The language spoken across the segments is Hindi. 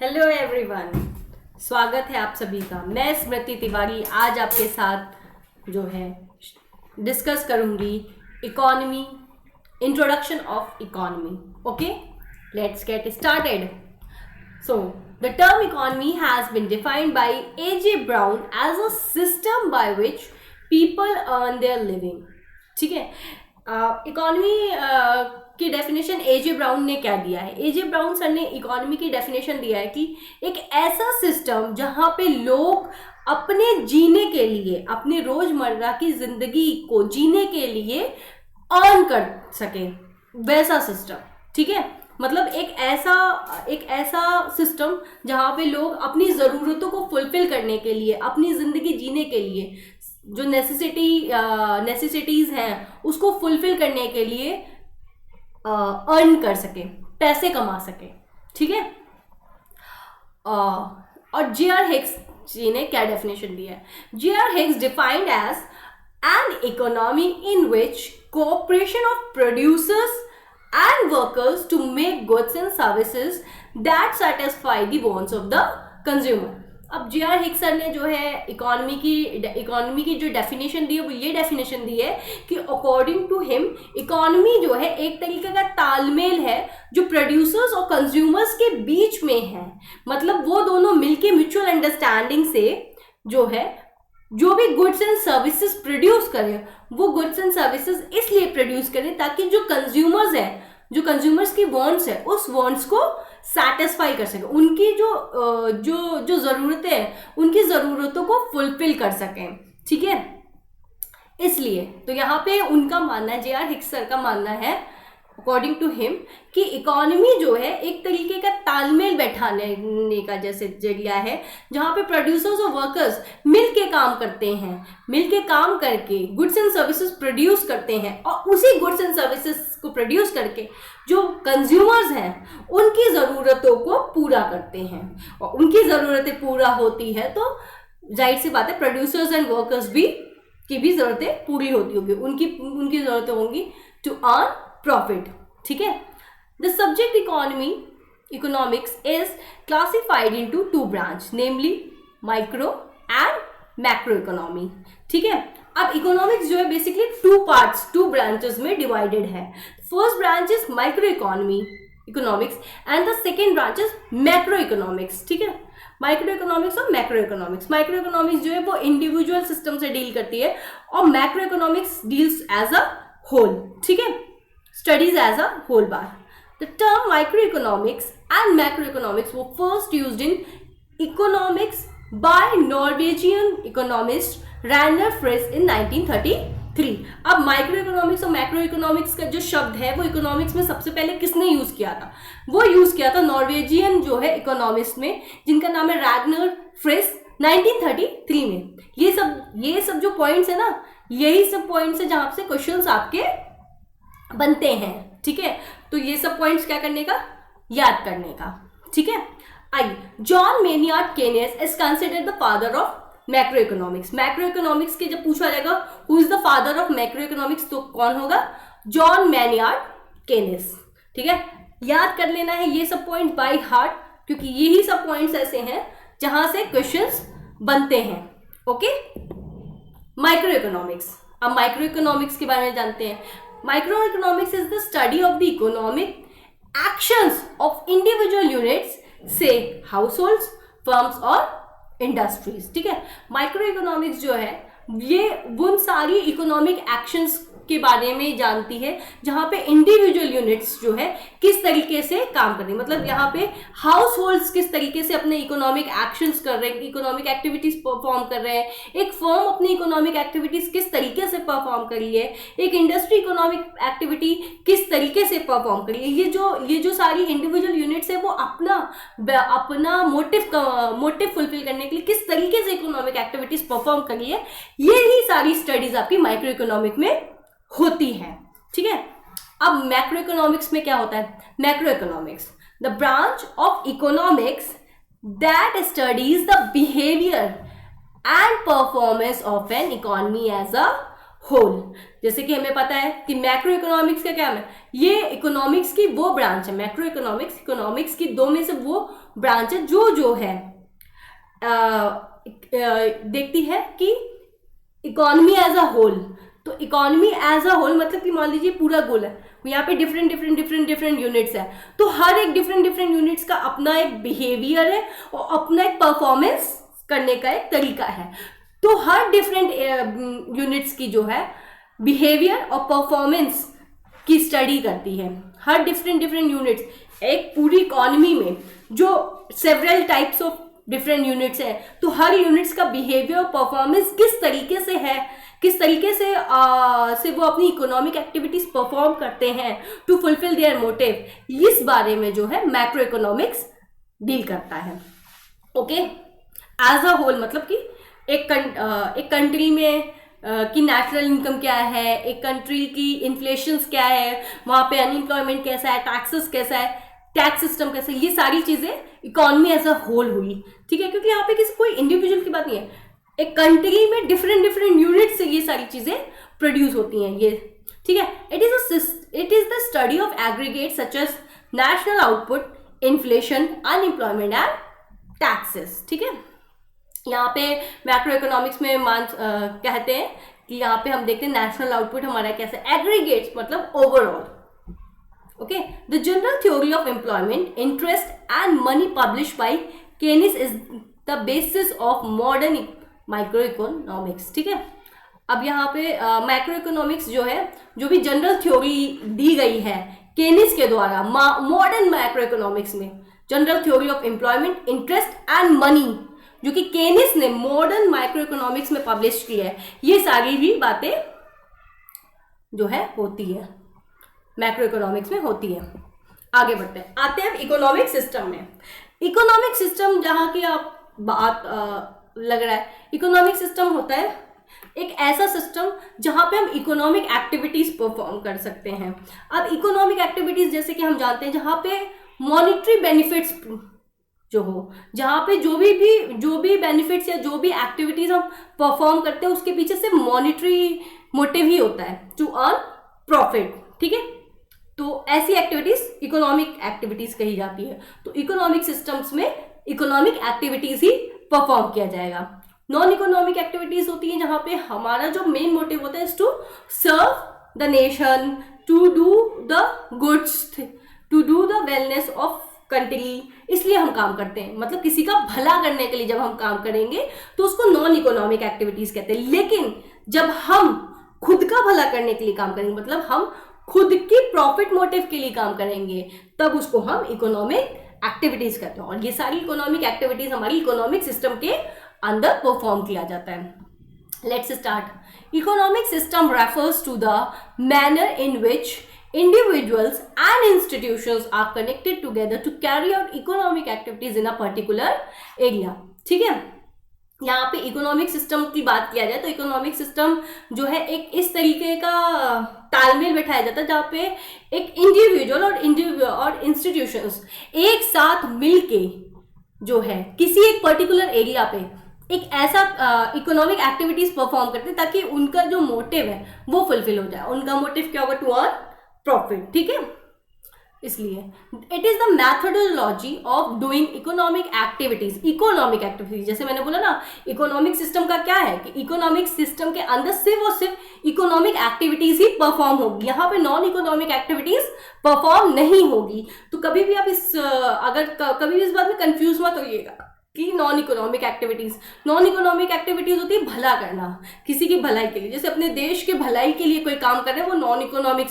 हेलो एवरीवन, स्वागत है आप सभी का। मैं स्मृति तिवारी आज आपके साथ जो है डिस्कस करूंगी economy, introduction of economy. Okay, let's get started. So, the term economy has been defined by A.J. Brown as a system by which people earn their living. ठीक है, इकोनॉमी की डेफिनेशन A.J. ब्राउन ने क्या दिया है? A.J. ब्राउन सर ने इकोनॉमी की डेफिनेशन दिया है कि एक ऐसा सिस्टम जहाँ पे लोग अपने जीने के लिए, अपने रोजमर्रा की जिंदगी को जीने के लिए अर्न कर सके, वैसा सिस्टम। ठीक है, मतलब एक ऐसा सिस्टम जहाँ पे लोग अपनी ज़रूरतों को फुलफिल करने के लिए, अपनी ज़िंदगी जीने के लिए जो नेसेसिटीज़ हैं उसको फुलफिल करने के लिए अर्न कर सके, पैसे कमा सके। ठीक है, और J.R. हिक्स जी ने क्या डेफिनेशन दिया है? J.R. Hicks defined as an economy in which cooperation of producers and workers to make goods and services that satisfy the wants of the consumer। अब J.R. हिक्स सर ने जो है इकोनॉमी की जो डेफिनेशन दी है वो ये डेफिनेशन दी है कि अकॉर्डिंग टू हिम इकोनॉमी जो है एक तरीके का तालमेल है जो प्रोड्यूसर्स और कंज्यूमर्स के बीच में है। मतलब वो दोनों मिलके म्यूचुअल अंडरस्टैंडिंग से जो है जो भी गुड्स एंड सर्विसेज प्रोड्यूस करें वो गुड्स एंड सर्विसेज इसलिए प्रोड्यूस करें ताकि जो कंज्यूमर्स हैं, जो कंज्यूमर्स की वांट्स है उस वांट्स को सैटिस्फाई कर सके, उनकी जो ज़रूरतें हैं उनकी ज़रूरतों को फुलफिल कर सकें। ठीक है, इसलिए तो यहाँ पे उनका मानना है, J.R. हिक्स सर का मानना है अकॉर्डिंग टू हिम कि इकोनॉमी जो है एक तरीके का तालमेल बैठाने का जैसे जरिया है जहाँ पे प्रोड्यूसर्स और वर्कर्स मिल के काम करते हैं, मिल के काम करके गुड्स एंड सर्विसेज प्रोड्यूस करते हैं और उसी गुड्स एंड सर्विसेज को प्रोड्यूस करके जो कंज्यूमर्स हैं उनकी ज़रूरतों को पूरा करते हैं। और उनकी ज़रूरतें पूरा होती है तो जाहिर सी बात है प्रोड्यूसर्स एंड वर्कर्स की भी ज़रूरतें पूरी होती होगी, उनकी ज़रूरतें होंगी टू अर्न profit। ठीक है, the subject economics is classified into two branches, namely micro and macro economy। ठीक है, अब इकोनॉमिक्स जो है बेसिकली टू ब्रांचेस में डिवाइडेड है। First branch is micro economics and the second branch is macro economics. ठीक है, माइक्रो इकोनॉमिक्स और मैक्रो इकोनॉमिक्स। माइक्रो इकोनॉमिक्स जो है वो इंडिविजुअल सिस्टम से डील करती है और macroeconomics deals as a whole. ठीक है, studies as a whole bar। The term microeconomics and macroeconomics were first used in economics by Norwegian economist Rainer Fries in 1933। अब माइक्रोइकोनॉमिक्स और मैक्रोइकोनॉमिक्स का जो शब्द है वो इकोनॉमिक्स में सबसे पहले किसने यूज किया था? वो यूज किया था नॉर्वेजियन जो है इकोनॉमिस्ट में, जिनका नाम है रैग्नर फ्रिस, 1933 में। ये सब जो पॉइंट्स है ना, यही सब पॉइंट्स है जहां से क्वेश्चंस आपके बनते हैं। ठीक है, तो ये सब पॉइंट्स क्या करने का, याद करने का। ठीक है, आइए, John Maynard Keynes is considered the father of macro economics. Macro economics के जब पूछा जाएगा who is the father of macro economics तो कौन होगा? John Maynard Keynes. ठीक है, याद कर लेना है ये सब पॉइंट बाय हार्ट क्योंकि यही सब पॉइंट्स ऐसे हैं जहां से क्वेश्चंस बनते हैं। Okay, micro economics. अब माइक्रो इकोनॉमिक्स के बारे में जानते हैं। Microeconomics is the study of the economic actions of individual units, say households, firms और industries। ठीक है, माइक्रोइकोनॉमिक्स जो है ये उन सारी इकोनॉमिक एक्शंस के बारे में जानती है जहाँ पे इंडिविजुअल यूनिट्स जो है किस तरीके से काम कर रही है। मतलब यहाँ पे हाउस होल्ड्स किस तरीके से अपने इकोनॉमिक एक्शंस कर रहे हैं, इकोनॉमिक एक्टिविटीज परफॉर्म कर रहे हैं, एक फर्म अपनी इकोनॉमिक एक्टिविटीज किस तरीके से परफॉर्म कर रही है, एक इंडस्ट्री इकोनॉमिक एक्टिविटी किस तरीके से परफॉर्म कर रही है। ये जो सारी इंडिविजुअल यूनिट्स है वो अपना मोटिव फुलफिल करने के लिए किस तरीके से इकोनॉमिक एक्टिविटीज परफॉर्म कर रही है, ये ही सारी स्टडीज आपकी माइक्रो इकोनॉमिक में होती है। ठीक है, अब मैक्रो इकोनॉमिक्स में क्या होता है? Macroeconomics the branch of economics that studies the behaviour and performance of an economy as a whole. जैसे कि हमें पता है कि मैक्रो इकोनॉमिक्स का क्या है, ये इकोनॉमिक्स की वो ब्रांच है। मैक्रो इकोनॉमिक्स की दो में से वो ब्रांचेस जो है देखती है कि इकोनॉमी एज अ होल। तो इकोनॉमी एज अ होल मतलब कि मान लीजिए पूरा गोल है, यहाँ पे डिफरेंट यूनिट्स है, तो हर एक डिफरेंट यूनिट्स का अपना एक बिहेवियर है और अपना एक परफॉर्मेंस करने का एक तरीका है। तो हर डिफरेंट यूनिट्स की जो है बिहेवियर और परफॉर्मेंस की स्टडी करती है। हर डिफरेंट यूनिट्स एक पूरी इकोनॉमी में जो several types of different units है, तो हर यूनिट्स का बिहेवियर और परफॉर्मेंस किस तरीके से है, किस तरीके से वो अपनी इकोनॉमिक एक्टिविटीज परफॉर्म करते हैं टू फुलफिल देयर मोटिव, इस बारे में जो है मैक्रो इकोनॉमिक्स डील करता है। ओके, एज अ होल मतलब कि एक कंट्री में की नेशनल इनकम क्या है, एक कंट्री की इन्फ्लेशंस क्या है, वहाँ पे अनएम्प्लॉयमेंट कैसा है, टैक्सेस कैसा है, टैक्स सिस्टम कैसा है, ये सारी चीज़ें इकोनॉमी एज अ होल हुई। ठीक है, क्योंकि यहाँ पे किसी कोई इंडिविजुअल की बात नहीं है, एक कंट्री में डिफरेंट यूनिट से ये सारी चीज़ें प्रोड्यूस होती हैं ये। ठीक है, it is the study of aggregate such as national output, inflation, unemployment and taxes. ठीक है, यहाँ पे मैक्रो इकोनॉमिक्स में कहते हैं कि यहाँ पे हम देखते हैं नेशनल आउटपुट हमारा कैसे, एग्रीगेट्स मतलब overall. Okay, the general theory of employment, interest and money publish by Keynes is the basis of modern micro economics. ठीक है, अब यहाँ पे माइक्रो इकोनॉमिक्स जो है, जो भी जनरल थ्योरी दी गई है केनिस के द्वारा मॉडर्न माइक्रो इकोनॉमिक्स में, general theory of employment, interest and money, जो कि केनिस ने मॉडर्न माइक्रो इकोनॉमिक्स में पब्लिश की है, ये सारी भी बातें जो है होती है मैक्रो इकोनॉमिक्स में होती है। आगे बढ़ते हैं, आते हैं इकोनॉमिक सिस्टम में। इकोनॉमिक सिस्टम जहाँ की आप बात लग रहा है, इकोनॉमिक सिस्टम होता है एक ऐसा सिस्टम जहाँ पे हम इकोनॉमिक एक्टिविटीज परफॉर्म कर सकते हैं। अब इकोनॉमिक एक्टिविटीज जैसे कि हम जानते हैं जहाँ पे मॉनिटरी बेनिफिट्स जो हो, जहाँ पे जो भी बेनिफिट्स या जो भी एक्टिविटीज हम परफॉर्म करते हैं उसके पीछे से मॉनिटरी मोटिव ही होता है, टू अर्न प्रॉफिट। ठीक है, तो ऐसी एक्टिविटीज इकोनॉमिक एक्टिविटीज कही जाती है। तो इकोनॉमिक सिस्टम्स में इकोनॉमिक एक्टिविटीज ही परफॉर्म किया जाएगा। नॉन इकोनॉमिक एक्टिविटीज होती है जहाँ पे हमारा जो मेन मोटिव होता है to serve the nation, to do the goods, to do the wellness of country, इसलिए हम काम करते हैं। मतलब किसी का भला करने के लिए जब हम काम करेंगे तो उसको नॉन इकोनॉमिक एक्टिविटीज कहते हैं। लेकिन जब हम खुद का भला करने के लिए काम करेंगे, मतलब हम खुद की प्रॉफिट मोटिव के लिए काम करेंगे, तब उसको हम इकोनॉमिक एक्टिविटीज कहते हैं। और ये सारी इकोनॉमिक एक्टिविटीज हमारी इकोनॉमिक सिस्टम के अंदर परफॉर्म किया जाता है। Let's start. Economic system refers to the manner in which individuals and institutions are connected together to carry out economic activities in a particular area। ठीक है, यहाँ पे इकोनॉमिक सिस्टम की बात किया जाए तो इकोनॉमिक सिस्टम जो है एक इस तरीके का तालमेल बैठाया जाता है जहाँ पे एक इंडिविजुअल और इंस्टीट्यूशंस एक साथ मिलके जो है किसी एक पर्टिकुलर एरिया पे एक ऐसा इकोनॉमिक एक्टिविटीज परफॉर्म करते हैं ताकि उनका जो मोटिव है वो फुलफिल हो जाए। उनका मोटिव क्या होगा, टू अर्न प्रॉफिट। ठीक है, इसलिए it is the methodology of doing economic activities. जैसे मैंने बोला ना, इकोनॉमिक सिस्टम का क्या है कि इकोनॉमिक सिस्टम के अंदर सिर्फ और सिर्फ इकोनॉमिक एक्टिविटीज ही परफॉर्म होगी, यहाँ पे नॉन इकोनॉमिक एक्टिविटीज परफॉर्म नहीं होगी। तो कभी भी आप इस बात में कंफ्यूज मत होइएगा कि नॉन इकोनॉमिक एक्टिविटीज होती है भला करना, किसी की भलाई के लिए। जैसे अपने देश के भलाई के लिए कोई काम कर रहे हैं, वो नॉन इकोनॉमिक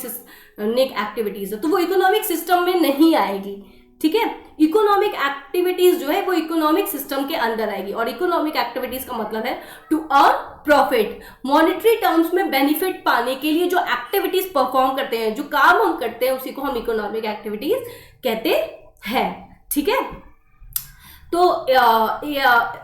एक्टिविटीज है, तो वो इकोनॉमिक सिस्टम में नहीं आएगी। ठीक है, इकोनॉमिक एक्टिविटीज जो है वो इकोनॉमिक सिस्टम के अंदर आएगी। और इकोनॉमिक एक्टिविटीज का मतलब है to earn profit, monetary terms में बेनिफिट पाने के लिए जो एक्टिविटीज परफॉर्म करते हैं, जो काम हम करते हैं, उसी को हम इकोनॉमिक एक्टिविटीज कहते हैं। ठीक है, तो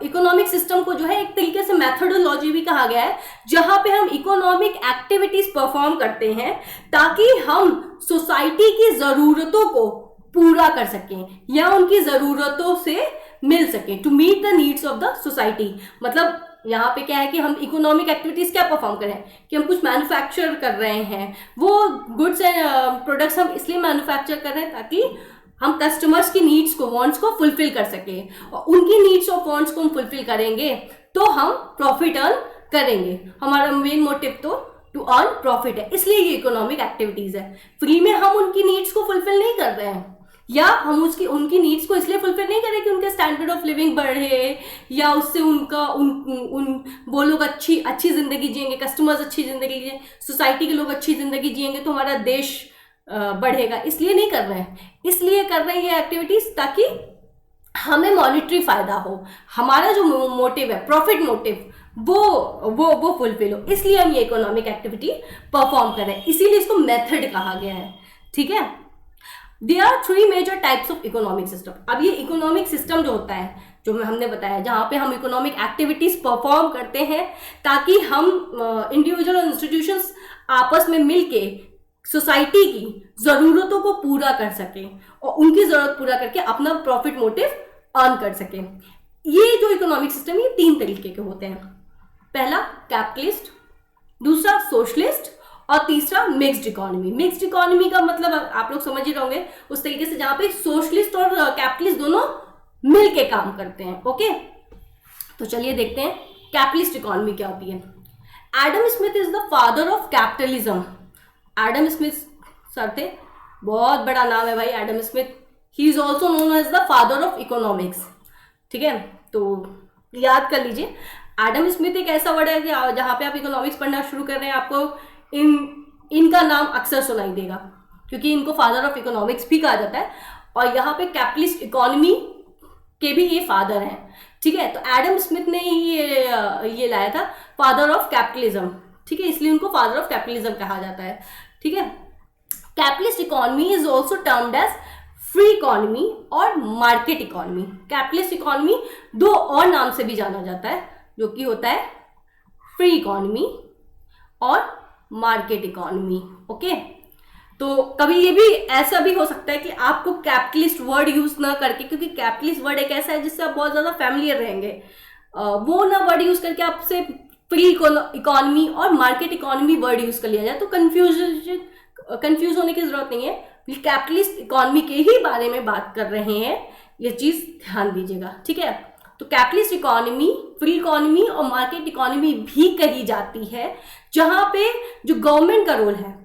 इकोनॉमिक सिस्टम को जो है एक तरीके से मैथोडोलॉजी भी कहा गया है, जहां पे हम इकोनॉमिक एक्टिविटीज परफॉर्म करते हैं ताकि हम सोसाइटी की जरूरतों को पूरा कर सकें या उनकी जरूरतों से मिल सकें, to meet the needs of the society. मतलब यहाँ पे क्या है कि हम इकोनॉमिक एक्टिविटीज क्या परफॉर्म कर रहे हैं कि हम कुछ मैन्युफैक्चर कर रहे हैं, वो गुड्स एंड प्रोडक्ट्स हम इसलिए मैन्युफैक्चर कर रहे हैं ताकि हम कस्टमर्स की नीड्स को, वांट्स को फुलफिल कर सके, और उनकी नीड्स और वांट्स को हम फुलफिल करेंगे तो हम प्रॉफिट अर्न करेंगे। हमारा मेन मोटिव तो टू अर्न प्रॉफिट है, इसलिए ये इकोनॉमिक एक्टिविटीज है। फ्री में हम उनकी नीड्स को फुलफिल नहीं कर रहे हैं, या हम उनकी नीड्स को इसलिए फुलफिल नहीं करें कि उनके स्टैंडर्ड ऑफ लिविंग बढ़े, या उससे उनका वो लोग अच्छी जिंदगी जिएंगे, कस्टमर्स अच्छी जिंदगी जिए, सोसाइटी के लोग अच्छी जिंदगी जिएंगे तो हमारा देश बढ़ेगा, इसलिए नहीं कर रहे हैं। इसलिए कर रहे हैं ये एक्टिविटीज ताकि हमें मॉनिटरी फायदा हो, हमारा जो मोटिव है, प्रॉफिट मोटिव, वो फुलफिल हो, इसलिए हम ये इकोनॉमिक एक्टिविटी परफॉर्म करें, इसीलिए इसको मेथड कहा गया है। ठीक है, there are 3 major types of economic system. अब ये इकोनॉमिक सिस्टम जो होता है, जो हमने बताया, जहाँ पे हम इकोनॉमिक एक्टिविटीज परफॉर्म करते हैं ताकि हम इंडिविजुअल और इंस्टीट्यूशंस आपस में मिलके सोसाइटी की ज़रूरतों को पूरा कर सके और उनकी ज़रूरत पूरा करके अपना प्रॉफिट मोटिव अर्न कर सके। ये जो इकोनॉमिक सिस्टम, ये 3 तरीके के होते हैं। पहला कैपिटलिस्ट, दूसरा सोशलिस्ट, और तीसरा मिक्स्ड इकोनॉमी। मिक्स्ड इकोनॉमी का मतलब आप लोग समझ ही रहोगे, उस तरीके से जहां पे सोशलिस्ट और कैपिटलिस्ट दोनों मिलके काम करते हैं। ओके, तो चलिए देखते हैं कैपिटलिस्ट इकोनॉमी क्या होती है। Adam Smith is the father of capitalism. Adam Smith sir थे, बहुत बड़ा नाम है भाई Adam Smith. He is also known as the father of economics. ठीक है, तो याद कर लीजिए, एडम स्मिथ एक ऐसा वर्ड है कि जहाँ पे आप इकोनॉमिक्स पढ़ना शुरू कर रहे हैं आपको इनका नाम अक्सर सुनाई देगा, क्योंकि इनको फादर ऑफ इकोनॉमिक्स भी कहा जाता है, और यहाँ पे कैपिटलिस्ट इकोनॉमी के भी ये फादर हैं। ठीक है, तो एडम स्मिथ ने ही ये लाया था, फादर ऑफ कैपिटलिज्म। ठीक है, इसलिए उनको फादर ऑफ कैपिटलिज्म कहा जाता है। ठीक है, capitalist economy is also termed as free economy और मार्केट इकोनॉमी। कैपिटलिस्ट इकोनॉमी 2 और नाम से भी जाना जाता है, जो कि होता है फ्री इकोनॉमी और मार्केट इकोनॉमी। ओके, तो कभी ये भी ऐसा भी हो सकता है कि आपको कैपिटलिस्ट वर्ड यूज ना करके, क्योंकि कैपिटलिस्ट वर्ड एक ऐसा है जिससे आप बहुत ज्यादा फैमिलियर रहेंगे, वो ना वर्ड यूज करके आपसे फ्री इकोनॉमी और मार्केट इकोनॉमी वर्ड यूज कर लिया जाए, तो कंफ्यूज होने की जरूरत नहीं है। कैपिटलिस्ट इकोनॉमी के ही बारे में बात कर रहे हैं, ये चीज ध्यान दीजिएगा। ठीक है, तो कैपिटलिस्ट इकोनॉमी फ्री इकोनॉमी और मार्केट इकोनॉमी भी कही जाती है, जहां पे जो गवर्नमेंट का रोल है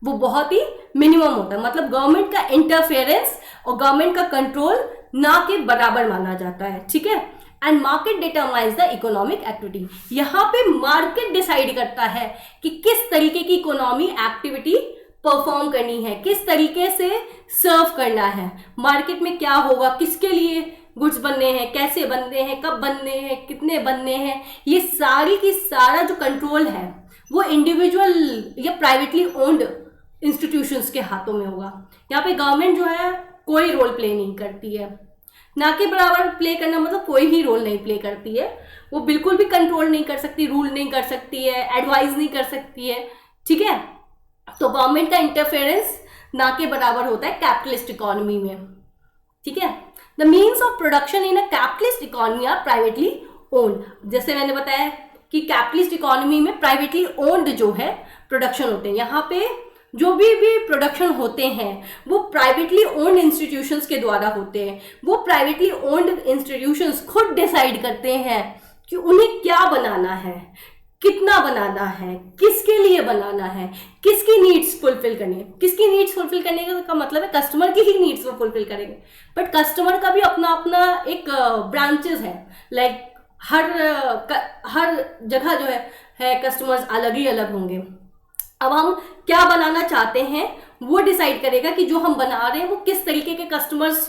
वो बहुत ही मिनिमम होता है, मतलब गवर्नमेंट का इंटरफेरेंस और गवर्नमेंट का कंट्रोल ना के बराबर माना जाता है। ठीक है, and market determines the economic activity. यहाँ पे मार्केट डिसाइड करता है कि किस तरीके की इकोनॉमी एक्टिविटी परफॉर्म करनी है, किस तरीके से सर्व करना है, मार्केट में क्या होगा, किसके लिए गुड्स बनने हैं, कैसे बनने हैं, कब बनने हैं, कितने बनने हैं, ये सारी की सारा जो कंट्रोल है वो इंडिविजुअल या प्राइवेटली ओन्ड इंस्टीट्यूशंस के हाथों में होगा। यहाँ पे गवर्नमेंट जो है कोई रोल प्ले नहीं करती है, ना के बराबर प्ले करना मतलब कोई ही रोल नहीं प्ले करती है, वो बिल्कुल भी कंट्रोल नहीं कर सकती, रूल नहीं कर सकती है, एडवाइज नहीं कर सकती है। ठीक है, तो गवर्नमेंट का इंटरफेरेंस ना के बराबर होता है कैपिटलिस्ट इकोनॉमी में। ठीक है, the means of production in a capitalist economy are privately owned. जैसे मैंने बताया कि कैपिटलिस्ट इकोनॉमी में प्राइवेटली ओन्ड जो है प्रोडक्शन होते हैं, यहाँ पे जो भी प्रोडक्शन होते हैं वो प्राइवेटली ओन्ड इंस्टीट्यूशंस के द्वारा होते हैं। वो प्राइवेटली ओन्ड इंस्टीट्यूशंस खुद डिसाइड करते हैं कि उन्हें क्या बनाना है, कितना बनाना है, किसके लिए बनाना है, किसकी नीड्स फुलफिल करनी है। किसकी नीड्स फुलफिल करने का मतलब है कस्टमर की ही नीड्स वो फुलफिल करेंगे, बट कस्टमर का भी अपना अपना एक ब्रांचेस है, लाइक हर जगह जो है कस्टमर्स अलग ही अलग होंगे। अब हम क्या बनाना चाहते हैं वो डिसाइड करेगा कि जो हम बना रहे हैं वो किस तरीके के कस्टमर्स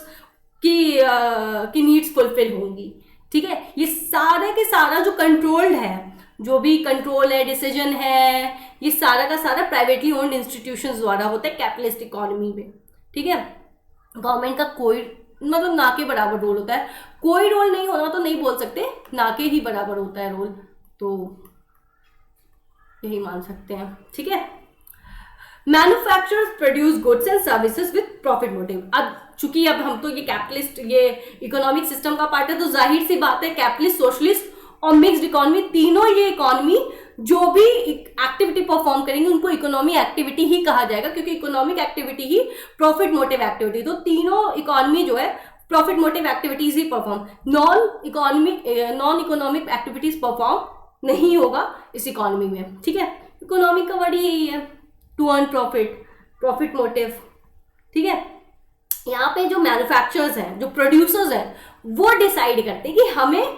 की नीड्स फुलफिल होंगी। ठीक है, ये सारे के सारा जो कंट्रोल्ड है, जो भी कंट्रोल है, डिसीजन है, ये सारा का सारा प्राइवेटली ओन्ड इंस्टीट्यूशंस द्वारा होता है कैपिटलिस्ट इकोनॉमी में। ठीक है, गवर्नमेंट का कोई मतलब ना के बराबर रोल होता है, कोई रोल नहीं होना तो नहीं बोल सकते, ना के ही बराबर होता है रोल, तो यही मान सकते हैं। ठीक है, manufacturers produce goods and services with profit motive. अब चूंकि अब हम तो ये कैपिटलिस्ट ये इकोनॉमिक सिस्टम का पार्ट है, तो जाहिर सी बात है कैपिटलिस्ट, सोशलिस्ट और मिक्स्ड इकोनॉमी तीनों ये इकोनॉमी जो भी एक्टिविटी परफॉर्म करेंगे उनको इकोनॉमी एक्टिविटी ही कहा जाएगा, क्योंकि इकोनॉमिक एक्टिविटी ही प्रॉफिट मोटिव एक्टिविटी। तो तीनों इकोनॉमी जो है प्रॉफिट मोटिव एक्टिविटीज ही perform, non economic activities perform नहीं होगा इस इकोनॉमी में, ठीक है। इकोनॉमिक का वर्ड यही है, to earn profit, profit motive, ठीक है। यहाँ पे जो मैन्युफैक्चरर्स हैं, जो प्रोड्यूसर्स हैं, वो डिसाइड करते हैं कि हमें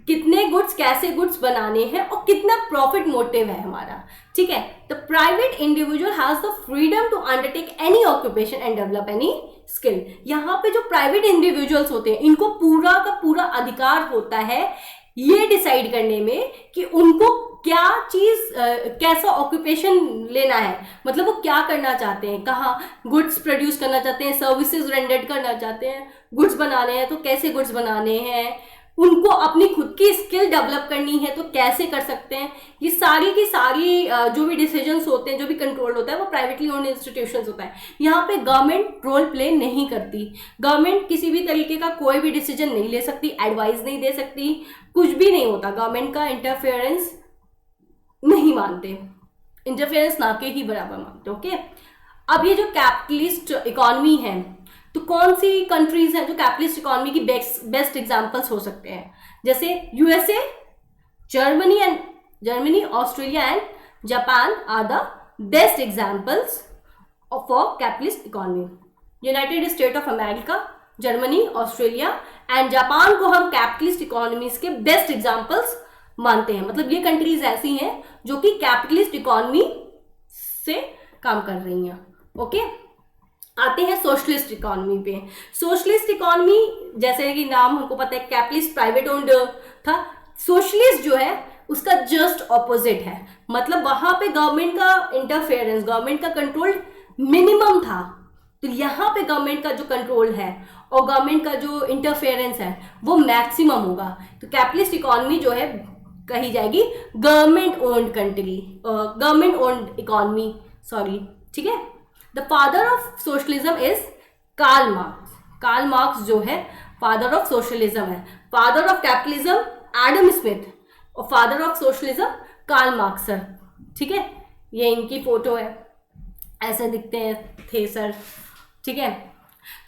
कितने गुड्स, कैसे गुड्स बनाने हैं और कितना प्रॉफिट मोटिव है हमारा, ठीक है। The private individual has the freedom to undertake any occupation and develop any skill. यहाँ पे जो प्राइवेट इंडिविजुअल्स होते हैं इनको पूरा का पूरा अधिकार होता है ये डिसाइड करने में कि उनको क्या चीज, कैसा ऑक्यूपेशन लेना है, मतलब वो क्या करना चाहते हैं, कहाँ गुड्स प्रोड्यूस करना चाहते हैं, सर्विसेज रेंडर करना चाहते हैं, गुड्स बनाने हैं तो कैसे गुड्स बनाने हैं, उनको अपनी खुद की स्किल डेवलप करनी है तो कैसे कर सकते हैं। ये सारी की सारी जो भी डिसीजंस होते हैं, जो भी कंट्रोल होता है, वो प्राइवेटली ओन्ड इंस्टीट्यूशंस होता है। यहाँ पे गवर्नमेंट रोल प्ले नहीं करती, गवर्नमेंट किसी भी तरीके का कोई भी डिसीजन नहीं ले सकती, एडवाइस नहीं दे सकती, कुछ भी नहीं होता, गवर्नमेंट का इंटरफेरेंस नहीं मानते, इंटरफेरेंस ना के ही बराबर मानते, ओके। अब ये जो कैपिटलिस्ट इकोनॉमी है, तो कौन सी कंट्रीज हैं जो कैपिटलिस्ट इकोनॉमी की बेस्ट एग्जांपल्स हो सकते हैं, जैसे USA, Germany, Australia and Japan are the best examples for capitalist economy. United State of America, Germany, Australia and Japan को हम कैपिटलिस्ट इकोनॉमीज के बेस्ट एग्जांपल्स मानते हैं। मतलब ये कंट्रीज ऐसी हैं जो कि कैपिटलिस्ट इकोनॉमी से काम कर रही हैं, ओके। आते हैं सोशलिस्ट इकोनॉमी पे। सोशलिस्ट इकोनॉमी, जैसे कि नाम हमको पता है, कैपिटलिस्ट प्राइवेट ओन्ड था। सोशलिस्ट जो है उसका जस्ट ऑपोजिट है, मतलब वहां पे गवर्नमेंट का इंटरफेरेंस, गवर्नमेंट का कंट्रोल मिनिमम था, तो यहाँ पे गवर्नमेंट का जो कंट्रोल है और गवर्नमेंट का जो इंटरफेरेंस है वो मैक्सिमम होगा। तो कैपिटलिस्ट इकोनॉमी जो है कही जाएगी government owned country, government owned economy, sorry, ठीक है। The father of socialism is Karl Marx. Karl Marx जो है फादर ऑफ सोशलिज्म है। Father of capitalism Adam Smith और father of socialism Karl Marx sir, ठीक है। ये इनकी फोटो है, ऐसे दिखते हैं थे सर, ठीक है।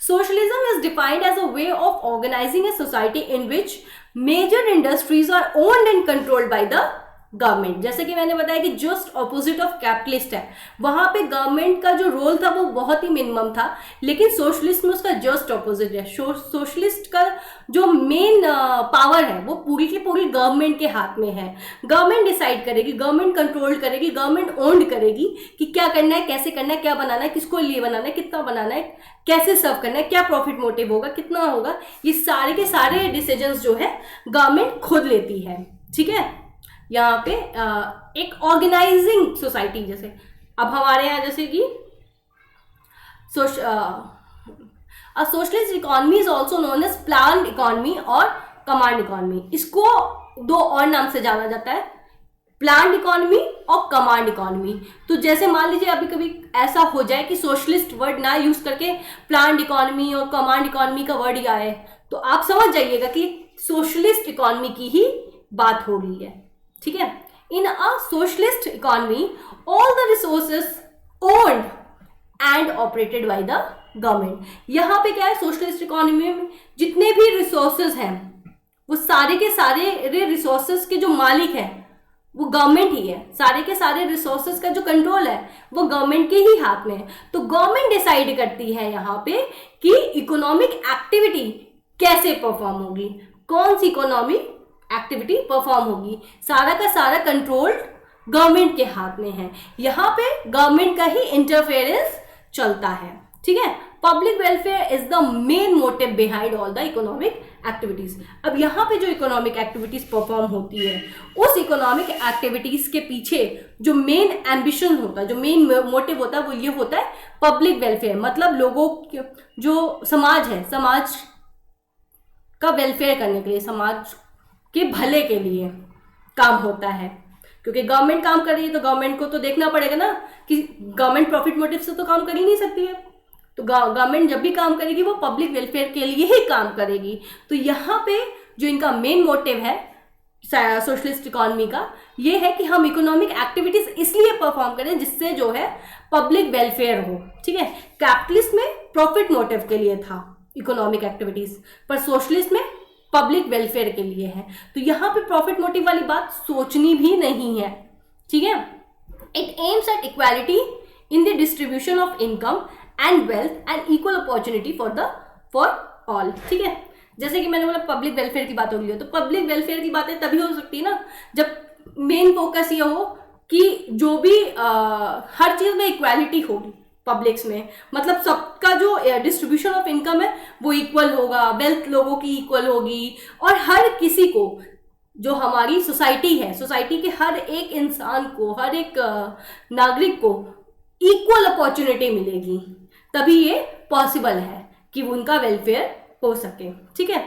Socialism is defined as a way of organising a society in which major industries are owned and controlled by the government. जैसे कि मैंने बताया कि जस्ट ऑपोजिट ऑफ कैपिटलिस्ट है, वहां पे गवर्नमेंट का जो रोल था वो बहुत ही मिनिमम था, लेकिन सोशलिस्ट में उसका जस्ट ऑपोजिट है। सोशलिस्ट का जो मेन पावर है वो पूरी की पूरी गवर्नमेंट के हाथ में है। गवर्नमेंट डिसाइड करेगी, गवर्नमेंट कंट्रोल करेगी, गवर्नमेंट ओन्ड करेगी कि क्या करना है, कैसे करना है, क्या बनाना है, किसको लिए बनाना है, कितना बनाना है, कैसे सर्व करना है, क्या प्रॉफिट मोटिव होगा, कितना होगा, ये सारे के सारे डिसीजंस जो है गवर्नमेंट खुद लेती है, ठीक है। यहाँ पे एक ऑर्गेनाइजिंग सोसाइटी, जैसे अब हमारे यहाँ जैसे कि socialist economy is also known as planned economy और कमांड इकोनॉमी। इसको दो और नाम से जाना जाता है, प्लान्ड इकोनॉमी और कमांड इकोनॉमी। तो जैसे मान लीजिए अभी कभी ऐसा हो जाए कि सोशलिस्ट वर्ड ना यूज करके प्लान्ड इकोनॉमी और कमांड इकोनॉमी का वर्ड ही आए, तो आप समझ जाइएगा कि सोशलिस्ट इकोनॉमी की ही बात हो रही है, ठीक है। In a socialist economy all the resources owned and operated by the government. यहाँ पे क्या है, सोशलिस्ट इकोनॉमी में जितने भी रिसोर्सेज हैं वो सारे के सारे रिसोर्सेज के जो मालिक हैं वो गवर्नमेंट ही है। सारे के सारे रिसोर्सेज का जो कंट्रोल है वो गवर्नमेंट के ही हाथ में है। तो गवर्नमेंट डिसाइड करती है यहाँ पे कि इकोनॉमिक एक्टिविटी कैसे परफॉर्म होगी, कौन सी इकोनॉमिक एक्टिविटी परफॉर्म होगी, सारा का सारा कंट्रोल गवर्नमेंट के हाथ में है। यहाँ पे गवर्नमेंट का ही इंटरफेरेंस चलता है, ठीक है। Public welfare is the main motive behind all the economic activities. अब यहाँ पे जो इकोनॉमिक एक्टिविटीज परफॉर्म होती है उस इकोनॉमिक एक्टिविटीज के पीछे जो मेन एम्बिशन होता है, जो मेन मोटिव होता है वो ये होता है पब्लिक वेलफेयर। मतलब लोगों जो समाज है, समाज का वेलफेयर करने के लिए, समाज के भले के लिए काम होता है। क्योंकि गवर्नमेंट काम कर रही है तो गवर्नमेंट को तो देखना पड़ेगा ना कि गवर्नमेंट प्रॉफिट मोटिव से तो काम कर ही नहीं सकती है। तो गवर्नमेंट जब भी काम करेगी वो पब्लिक वेलफेयर के लिए ही काम करेगी। तो यहाँ पे जो इनका मेन मोटिव है सोशलिस्ट इकोनॉमी का ये है कि हम इकोनॉमिक एक्टिविटीज इसलिए परफॉर्म करें जिससे जो है पब्लिक वेलफेयर हो, ठीक है। कैपिटलिस्ट में प्रॉफिट मोटिव के लिए था इकोनॉमिक एक्टिविटीज, पर सोशलिस्ट में पब्लिक वेलफेयर के लिए है। तो यहाँ पे प्रॉफिट मोटिव वाली बात सोचनी भी नहीं है, ठीक है। It aims at equality in the distribution of income and wealth and equal opportunity for all, ठीक है। जैसे कि मैंने बोला पब्लिक वेलफेयर की बात होगी, तो पब्लिक वेलफेयर की बातें तभी हो सकती है ना जब मेन फोकस ये हो कि जो भी हर चीज में इक्वालिटी होगी पब्लिक्स में, मतलब सबका जो डिस्ट्रीब्यूशन ऑफ इनकम है वो इक्वल होगा, वेल्थ लोगों की इक्वल होगी, और हर किसी को, जो हमारी सोसाइटी है, सोसाइटी के हर एक इंसान को, हर एक नागरिक को इक्वल अपॉर्चुनिटी मिलेगी, तभी ये पॉसिबल है कि उनका वेलफेयर हो सके, ठीक है।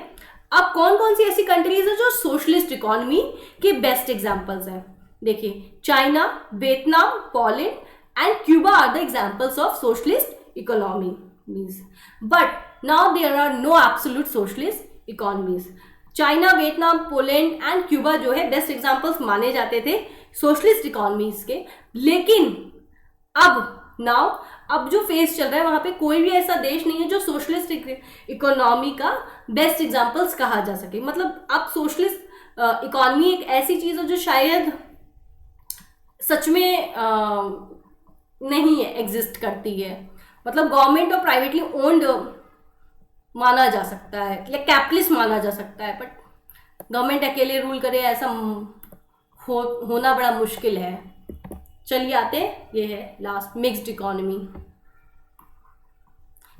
अब कौन कौन सी ऐसी कंट्रीज है जो सोशलिस्ट इकोनॉमी के बेस्ट एग्जांपल्स हैं? देखिए, China, Vietnam, Poland and Cuba are the examples of socialist economies. But now there are no absolute socialist economies. China, Vietnam, Poland and Cuba जो है बेस्ट एग्जांपल्स माने जाते थे सोशलिस्ट इकोनॉमीज के, लेकिन अब जो फेज चल रहा है वहां पे कोई भी ऐसा देश नहीं है जो सोशलिस्ट इकोनॉमी का बेस्ट एग्जांपल्स कहा जा सके। मतलब अब सोशलिस्ट इकोनॉमी एक ऐसी चीज है जो शायद सच में नहीं है, एग्जिस्ट करती है। मतलब गवर्नमेंट और प्राइवेटली ओन्ड माना जा सकता है या कैपिटलिस्ट माना जा सकता है, बट गवर्नमेंट अकेले रूल करे ऐसा होना बड़ा मुश्किल है। चलिए आते हैं, ये है लास्ट, मिक्स्ड इकोनॉमी,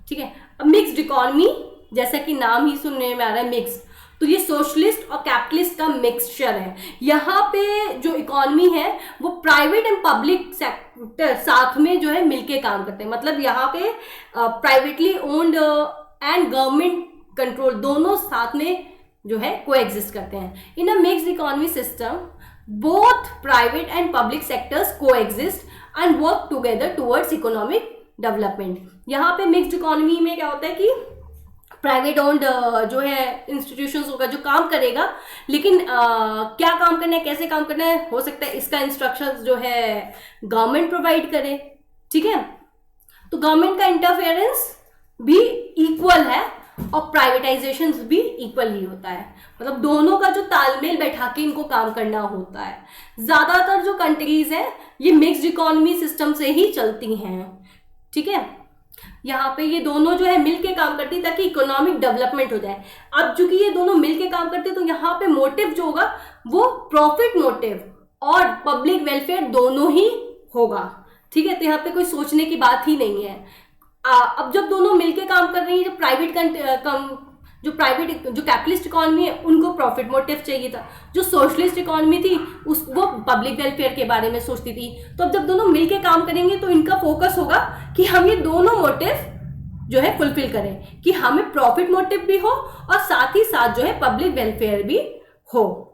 ठीक है। अब मिक्स्ड इकोनॉमी जैसा कि नाम ही सुनने में आ रहा है मिक्स, तो ये सोशलिस्ट और कैपिटलिस्ट का मिक्सचर है। यहाँ पे जो इकोनॉमी है वो प्राइवेट एंड पब्लिक सेक्टर साथ में जो है मिलके काम करते हैं। मतलब यहाँ पे privately owned and government control दोनों साथ में जो है कोएग्जिस्ट करते हैं। In a mixed economy system both private and public sectors coexist and work together towards economic development. यहाँ पे मिक्स्ड इकोनॉमी में क्या होता है कि प्राइवेट ओन्ड जो है इंस्टीट्यूशंस होगा जो काम करेगा, लेकिन क्या काम करना है, कैसे काम करना है, हो सकता है इसका इंस्ट्रक्शंस जो है गवर्नमेंट प्रोवाइड करे, ठीक है। तो गवर्नमेंट का इंटरफेरेंस भी इक्वल है और प्राइवेटाइजेशन भी इक्वल ही होता है। मतलब दोनों का जो तालमेल बैठा के इनको काम करना होता है। ज्यादातर जो कंट्रीज हैं ये मिक्स्ड इकोनॉमी सिस्टम से ही चलती हैं, ठीक है। यहाँ पे ये दोनों जो है मिलके काम करती है ताकि इकोनॉमिक डेवलपमेंट हो जाए। अब चूंकि ये दोनों मिलके काम करते हैं तो यहाँ पे मोटिव जो होगा वो प्रॉफिट मोटिव और पब्लिक वेलफेयर दोनों ही होगा, ठीक है। तो यहाँ पे कोई सोचने की बात ही नहीं है। अब जब दोनों मिलके काम कर रही है, जो कैपिटलिस्ट इकोनॉमी है उनको प्रॉफिट मोटिव चाहिए था, जो सोशलिस्ट इकोनॉमी थी वो पब्लिक वेलफेयर के बारे में सोचती थी। तो अब जब दोनों मिलके काम करेंगे तो इनका फोकस होगा कि हम ये दोनों मोटिव जो है फुलफिल करें, कि हमें प्रॉफिट मोटिव भी हो और साथ ही साथ जो है पब्लिक वेलफेयर भी हो।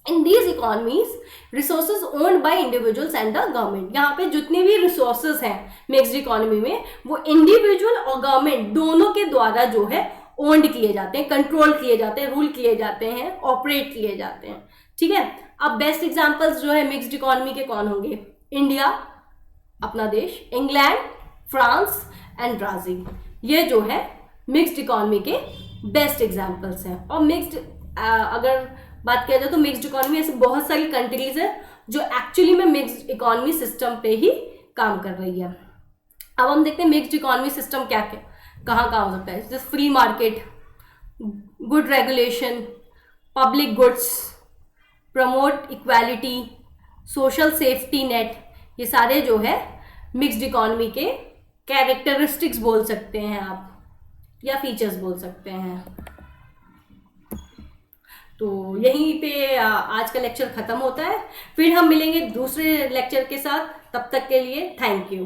In these economies resources owned by individuals and the government. यहाँ पे जितने भी रिसोर्सेज हैं मिक्स्ड इकोनॉमी में वो इंडिविजुअल और गवर्नमेंट दोनों के द्वारा जो है ओन्ड किए जाते हैं, कंट्रोल किए जाते हैं, रूल किए जाते हैं, ऑपरेट किए जाते हैं, ठीक है। अब बेस्ट एग्जांपल्स जो है मिक्स्ड इकोनॉमी के कौन होंगे? इंडिया अपना देश, इंग्लैंड, फ्रांस एंड ब्राजील, ये जो है मिक्स्ड इकोनॉमी के बेस्ट एग्जांपल्स हैं। और मिक्स्ड अगर बात किया जाए तो मिक्स्ड इकोनॉमी ऐसे बहुत सारी कंट्रीज है जो एक्चुअली में मिक्स्ड इकोनॉमी सिस्टम पे ही काम कर रही है। अब हम देखते हैं मिक्स्ड इकोनॉमी सिस्टम क्या क्या कहाँ हो सकता है। जैसे free market, good regulation, public goods, promote equality, social safety net, ये सारे जो है मिक्स्ड इकोनॉमी के कैरेक्टरिस्टिक्स बोल सकते हैं आप, या फीचर्स बोल सकते हैं। तो यहीं पे आज का लेक्चर ख़त्म होता है। फिर हम मिलेंगे दूसरे लेक्चर के साथ, तब तक के लिए थैंक यू।